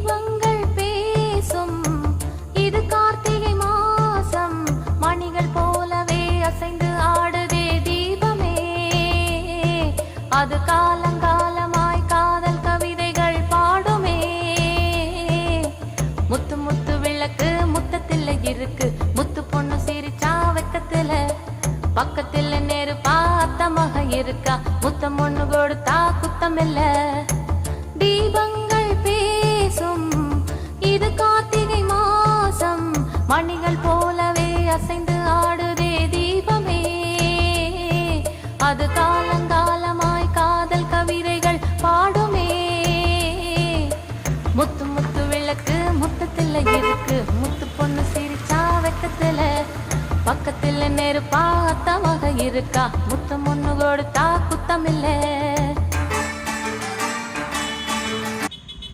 தீபங்கள் பேசும் இது கார்த்திகை மாசம் மணிகள் போலவே அசைந்து ஆடுதே தீபமே அது காலங்காலமாய் காதல் கவிதைகள் பாடுமே முத்து முத்து விளக்கு முத்தத்தில் இருக்கு முத்து பொண்ணு சிரிச்சா வெக்கத்துல பக்கத்தில் நேரு பார்த்தமாக இருக்கா முத்தம் ஒண்ணு கொடுத்தா குத்தமில்ல தீபங்கள் பேசும் இது கார்த்திகை மாசம் மணிகள் போலவே அசைந்து ஆடுதே தீபமே அது காலங்காலமாய் காதல் கவிதைகள் பாடுமே முத்து முத்து விளக்கு முத்தத்தில் இருக்கு முத்து பொண்ணு சிரிச்சா வெக்கத்துல பக்கத்தில் நெருப்பா அத்தமாக இருக்கா முத்தம் ஒண்ணு கொடுத்தா குத்தமில்லை